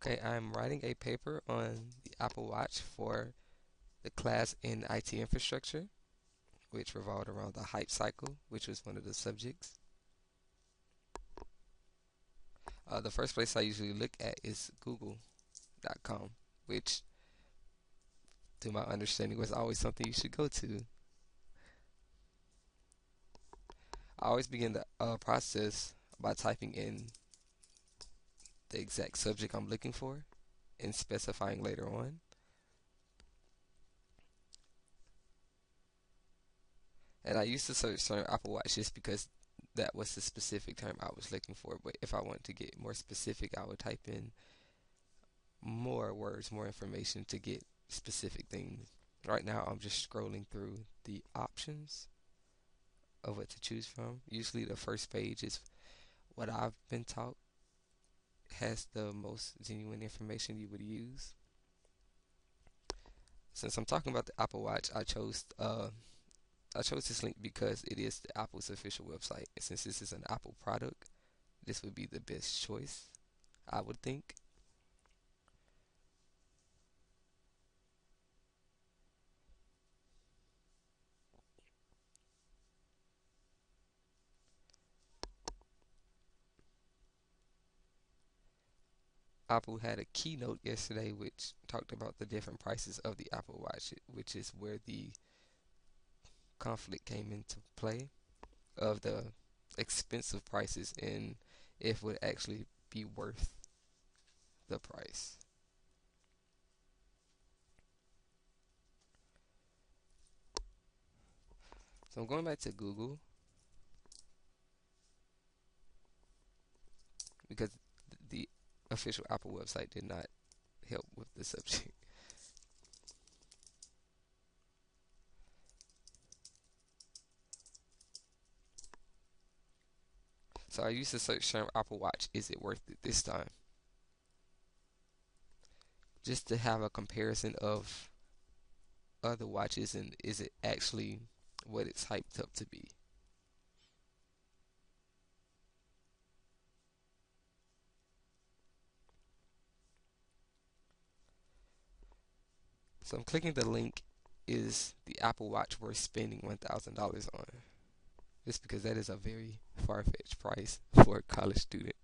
Okay, I'm writing a paper on the Apple Watch for the class in IT infrastructure, which revolved around the hype cycle, which was one of the subjects. The first place I usually look at is google.com, which, to my understanding, was always something you should go to. I always begin the process by typing in the exact subject I'm looking for and specifying later on. And I used to search on Apple Watch just because that was the specific term I was looking for. But if I wanted to get more specific, I would type in more words, more information to get specific things. Right now, I'm just scrolling through the options of what to choose from. Usually, the first page is what I've been taught has the most genuine information you would use. Since I'm talking about the Apple Watch, I chose this link because it is the Apple's official website. And since this is an Apple product, this would be the best choice, I would think. Apple had a keynote yesterday which talked about the different prices of the Apple Watch, which is where the conflict came into play of the expensive prices and if it would actually be worth the price. So I'm going back to Google because the official Apple website did not help with the subject. So I used to search term Apple Watch, is it worth it this time? Just to have a comparison of other watches and is it actually what it's hyped up to be. So I'm clicking the link, is the Apple Watch worth spending $1,000 on? Just because that is a very far-fetched price for a college student.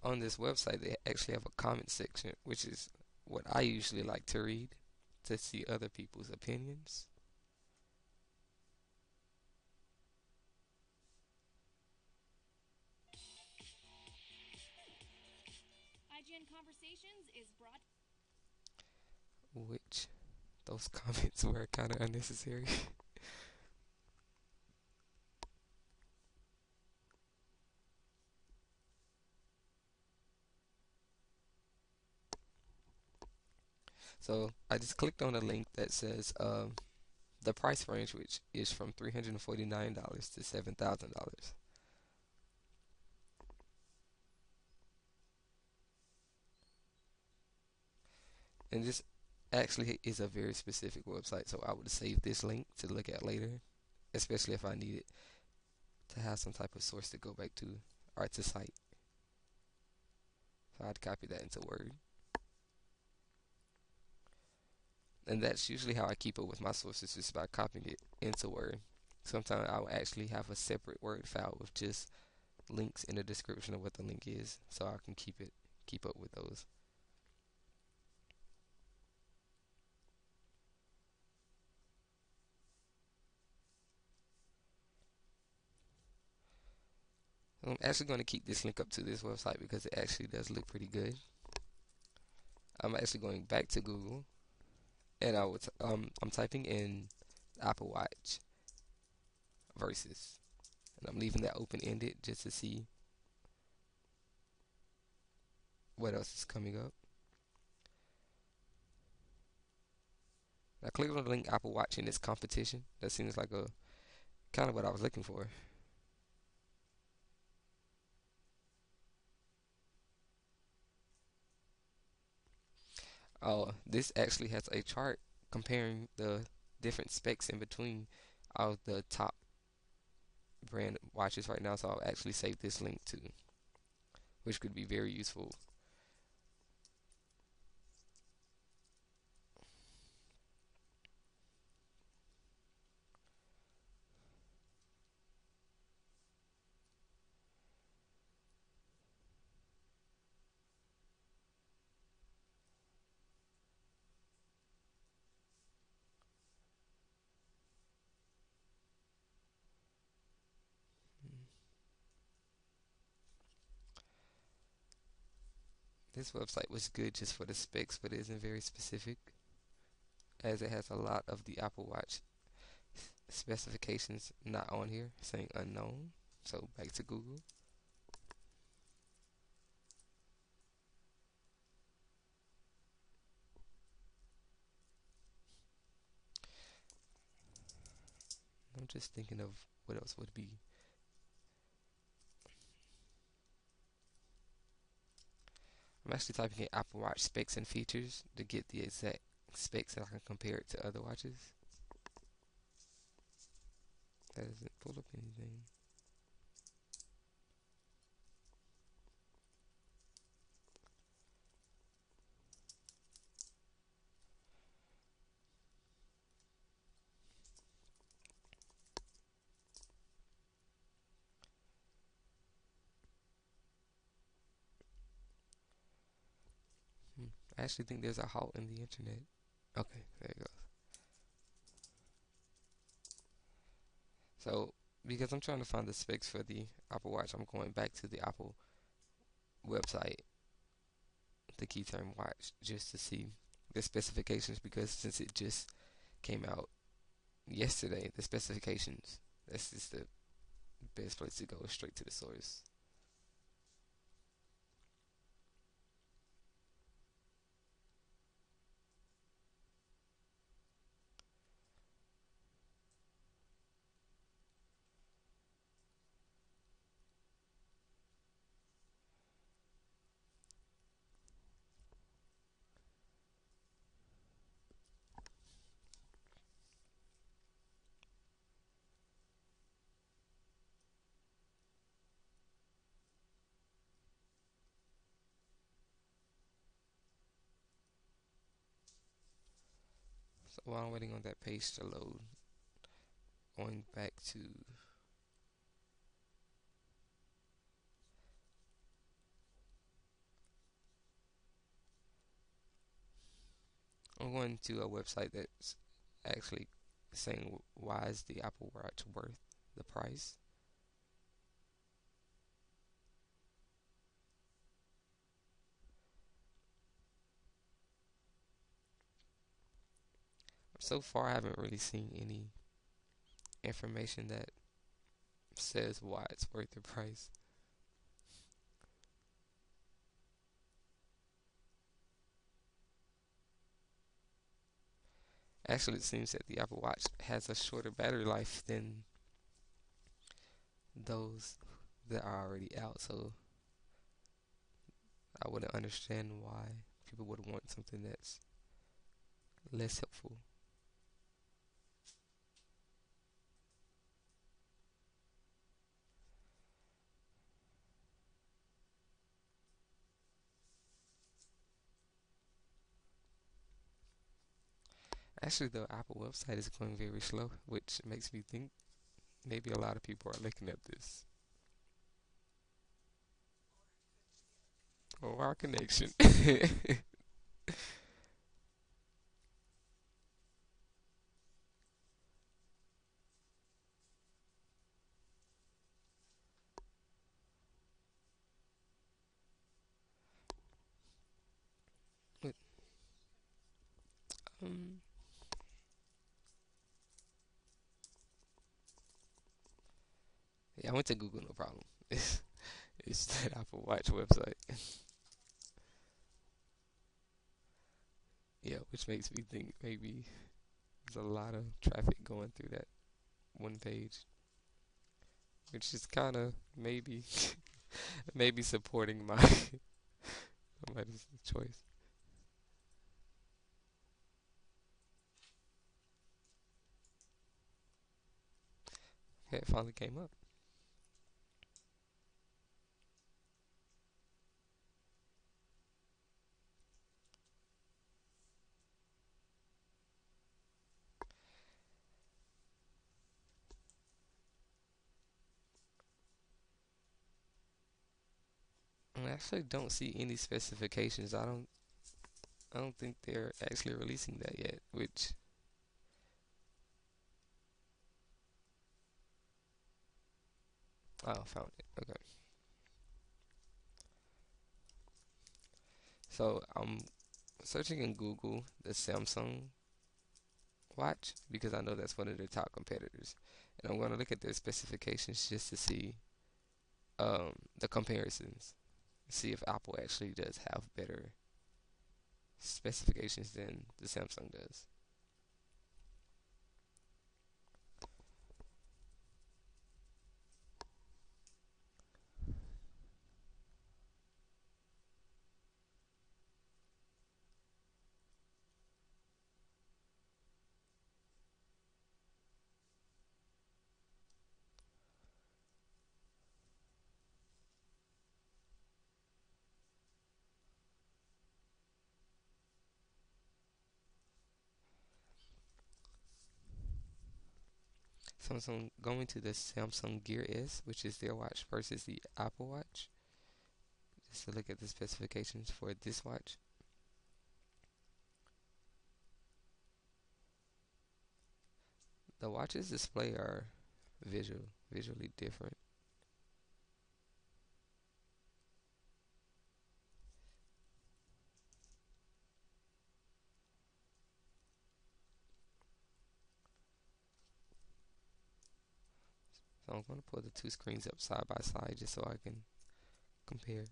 On this website, they actually have a comment section, which is what I usually like to read to see other people's opinions. Which those comments were kind of unnecessary. So I just clicked on a link that says the price range, which is from $349 to $7,000. And this actually is a very specific website, so I would save this link to look at later, especially if I needed to have some type of source to go back to or to cite. So I'd copy that into Word. And that's usually how I keep up with my sources, just by copying it into Word. Sometimes I will actually have a separate Word file with just links in the description of what the link is, so I can keep up with those. I'm actually going to keep this link up to this website because it actually does look pretty good. I'm actually going back to Google and I'm typing in Apple Watch versus, and I'm leaving that open ended just to see what else is coming up. I clicked on the link Apple Watch in its competition. That seems like a kind of what I was looking for. This actually has a chart comparing the different specs in between all the top brand watches right now. So I'll actually save this link too, which could be very useful. This website was good just for the specs, but it isn't very specific, as it has a lot of the Apple Watch specifications not on here, saying unknown. So back to Google. I'm just thinking of what else would be. I'm actually typing in Apple Watch specs and features to get the exact specs that I can compare it to other watches. That doesn't pull up anything. I actually think there's a halt in the internet. Okay, there it goes. So, because I'm trying to find the specs for the Apple Watch, I'm going back to the Apple website, the key term watch, just to see the specifications, because since it just came out yesterday, the specifications, that's just the best place to go, straight to the source. So while I'm waiting on that page to load, going back to, I'm going to a website that's actually saying why is the Apple Watch worth the price. So far, I haven't really seen any information that says why it's worth the price. Actually, it seems that the Apple Watch has a shorter battery life than those that are already out, so I wouldn't understand why people would want something that's less helpful. Actually, the Apple website is going very slow, which makes me think maybe a lot of people are looking at this. Oh, our connection. But, um, yeah, I went to Google, no problem. It's that Apple Watch website. Yeah, which makes me think maybe there's a lot of traffic going through that one page, which is kind of maybe maybe supporting my somebody's choice. Okay, it finally came up. I actually don't see any specifications. I don't think they're actually releasing that yet, which oh, found it. Okay. So I'm searching in Google the Samsung watch because I know that's one of their top competitors. And I'm going to look at their specifications just to see the comparisons. See if Apple actually does have better specifications than the Samsung does. Samsung going to the Samsung Gear S, which is their watch, versus the Apple Watch. Just to look at the specifications for this watch. The watches display are visually different. So I'm going to put the two screens up side by side just so I can compare.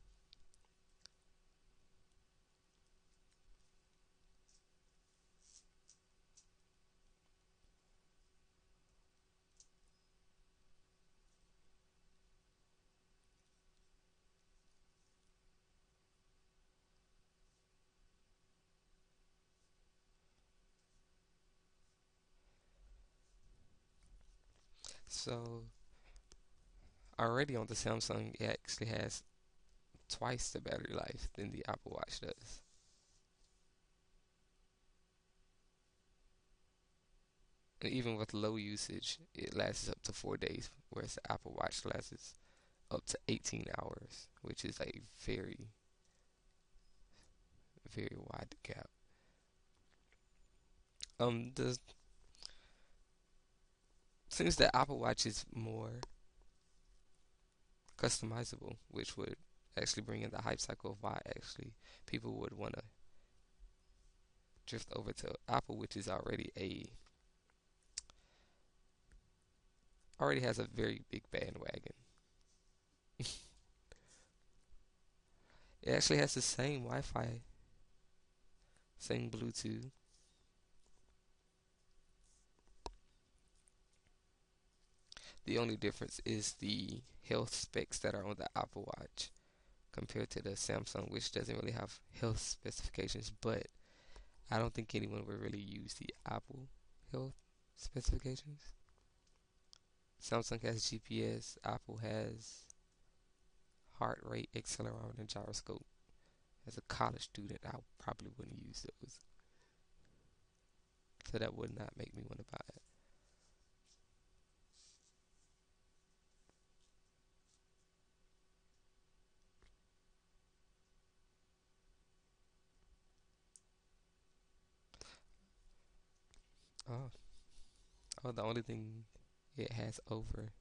So already on the Samsung, it actually has twice the battery life than the Apple Watch does. And even with low usage, it lasts up to 4 days, whereas the Apple Watch lasts up to 18 hours, which is a very wide gap. The Seems that Apple Watch is more customizable, which would actually bring in the hype cycle of why actually people would want to drift over to Apple, which is already has a very big bandwagon. It actually has the same Wi-Fi, same Bluetooth. The only difference is the health specs that are on the Apple Watch compared to the Samsung, which doesn't really have health specifications. But I don't think anyone would really use the Apple health specifications. Samsung has GPS, Apple has heart rate, accelerometer, and gyroscope. As a college student, I probably wouldn't use those, so that would not make me want to buy it. Oh, oh, the only thing it has over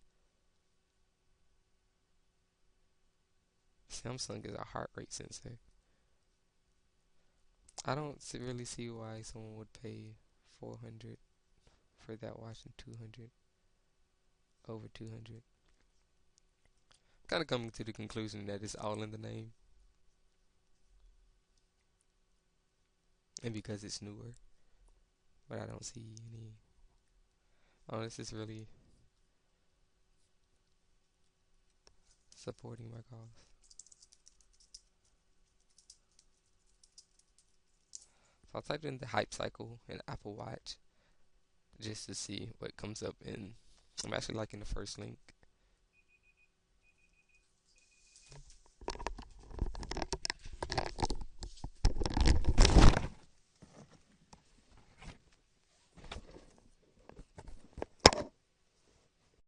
Samsung is a heart rate sensor. I don't really see why someone would pay 400 for that watch and 200 over 200. Kind of coming to the conclusion that it's all in the name, and because it's newer. But I don't see any. Oh, this is really supporting my cause. So I typed in the hype cycle in Apple Watch just to see what comes up in I'm actually liking the first link.